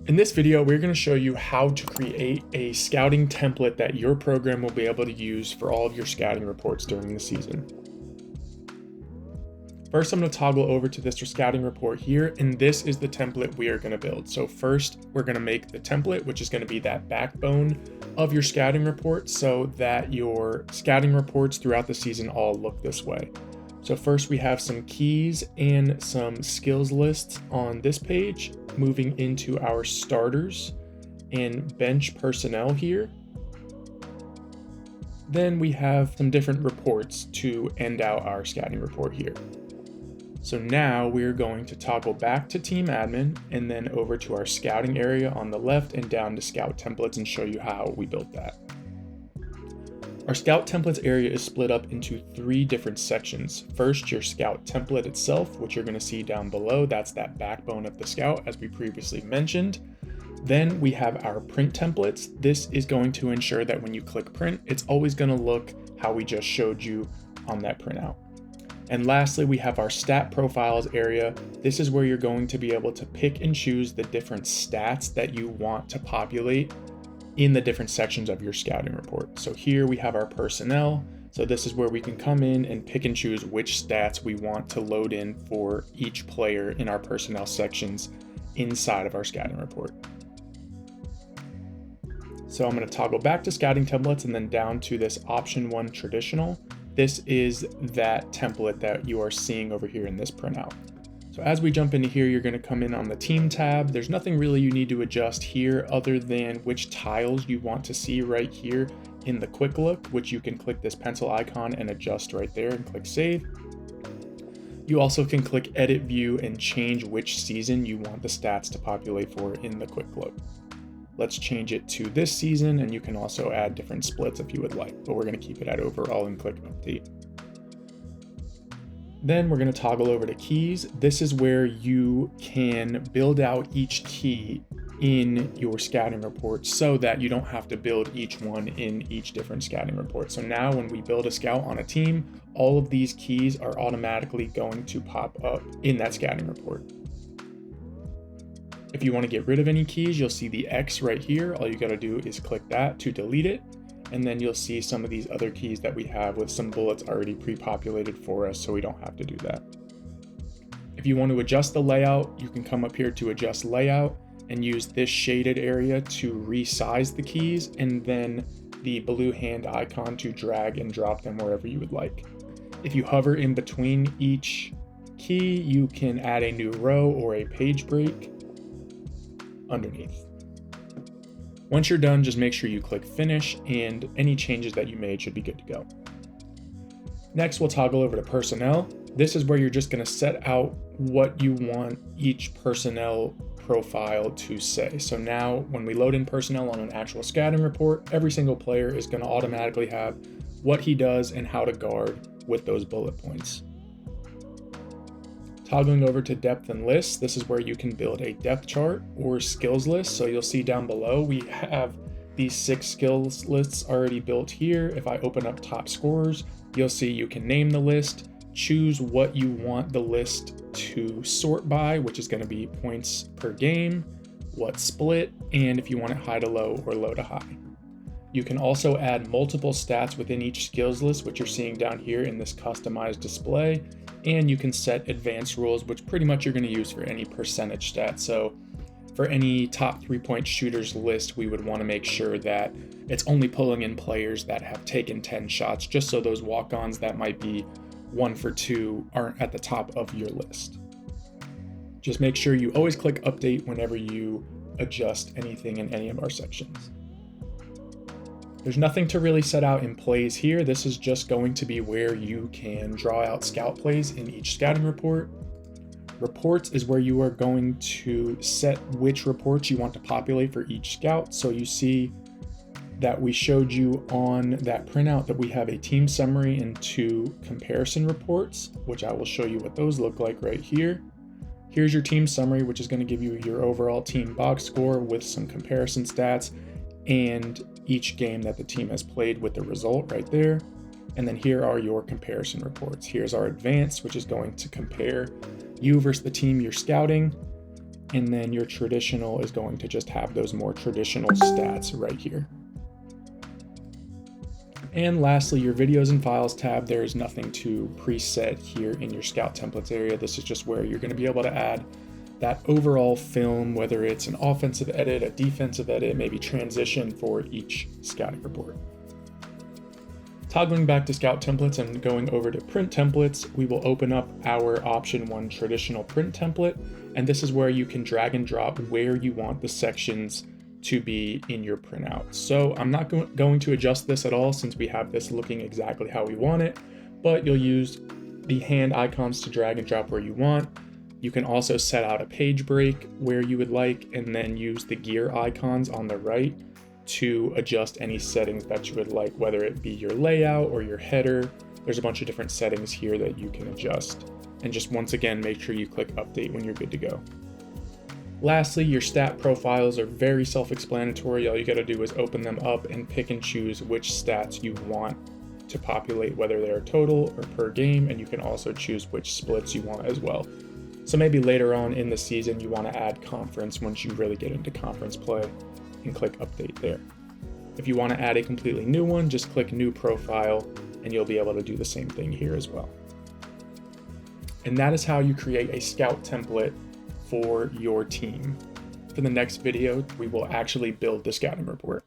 In this video, we're going to show you how to create a scouting template that your program will be able to use for all of your scouting reports during the season. First, I'm going to toggle over to this scouting report here, and this is the template we are going to build. So first, we're going to make the template, which is going to be that backbone of your scouting report so that your scouting reports throughout the season all look this way. So first, we have some keys and some skills lists on this page, moving into our starters and bench personnel here. Then we have some different reports to end out our scouting report here. So now we're going to toggle back to team admin and then over to our scouting area on the left and down to scout templates and show you how we built that. Our scout templates area is split up into 3 different sections. First, your scout template itself, which you're going to see down below. That's that backbone of the scout, as we previously mentioned. Then we have our print templates. This is going to ensure that when you click print, it's always going to look how we just showed you on that printout. And lastly, we have our stat profiles area. This is where you're going to be able to pick and choose the different stats that you want to populate in the different sections of your scouting report. So here we have our personnel. So this is where we can come in and pick and choose which stats we want to load in for each player in our personnel sections inside of our scouting report. So I'm going to toggle back to scouting templates and then down to this option 1 traditional. This is that template that you are seeing over here in this printout. So as we jump into here, you're going to come in on the team tab. There's nothing really you need to adjust here other than which tiles you want to see right here in the quick look, which you can click this pencil icon and adjust right there and click save. You also can click edit view and change which season you want the stats to populate for in the quick look. Let's change it to this season, and you can also add different splits if you would like, but we're going to keep it at overall and click update. Then we're going to toggle over to keys. This is where you can build out each key in your scouting report so that you don't have to build each one in each different scouting report. So now when we build a scout on a team, all of these keys are automatically going to pop up in that scouting report. If you want to get rid of any keys, you'll see the X right here. All you got to do is click that to delete it. And then you'll see some of these other keys that we have with some bullets already pre-populated for us, so we don't have to do that. If you want to adjust the layout, you can come up here to adjust layout and use this shaded area to resize the keys, and then the blue hand icon to drag and drop them wherever you would like. If you hover in between each key, you can add a new row or a page break underneath. Once you're done, just make sure you click finish, and any changes that you made should be good to go. Next, we'll toggle over to personnel. This is where you're just going to set out what you want each personnel profile to say. So now when we load in personnel on an actual scouting report, every single player is going to automatically have what he does and how to guard with those bullet points. Toggling over to depth and lists, this is where you can build a depth chart or skills list. So you'll see down below, we have these 6 skills lists already built here. If I open up top scorers, you'll see you can name the list, choose what you want the list to sort by, which is going to be points per game, what split, and if you want it high to low or low to high. You can also add multiple stats within each skills list, which you're seeing down here in this customized display. And you can set advanced rules, which pretty much you're going to use for any percentage stat. So for any top 3-point shooters list, we would want to make sure that it's only pulling in players that have taken 10 shots, just so those walk-ons that might be 1 for 2 aren't at the top of your list. Just make sure you always click update whenever you adjust anything in any of our sections. There's nothing to really set out in plays here. This is just going to be where you can draw out scout plays in each scouting report. Reports is where you are going to set which reports you want to populate for each scout. So you see that we showed you on that printout that we have a team summary and 2 comparison reports, which I will show you what those look like right here. Here's your team summary, which is going to give you your overall team box score with some comparison stats and each game that the team has played with the result right there. And then here are your comparison reports. Here's our advanced, which is going to compare you versus the team you're scouting. And then your traditional is going to just have those more traditional stats right here. And lastly, your videos and files tab, there is nothing to preset here in your Scout templates area. This is just where you're going to be able to add that overall film, whether it's an offensive edit, a defensive edit, maybe transition for each scouting report. Toggling back to Scout templates and going over to print templates, we will open up our option 1 traditional print template. And this is where you can drag and drop where you want the sections to be in your printout. So I'm not going to adjust this at all since we have this looking exactly how we want it, but you'll use the hand icons to drag and drop where you want. You can also set out a page break where you would like, and then use the gear icons on the right to adjust any settings that you would like, whether it be your layout or your header. There's a bunch of different settings here that you can adjust. And just once again, make sure you click update when you're good to go. Lastly, your stat profiles are very self-explanatory. All you gotta do is open them up and pick and choose which stats you want to populate, whether they're total or per game, and you can also choose which splits you want as well. So maybe later on in the season, you wanna add conference once you really get into conference play, and click update there. If you wanna add a completely new one, just click new profile, and you'll be able to do the same thing here as well. And that is how you create a Scout template for your team. For the next video, we will actually build the scouting report.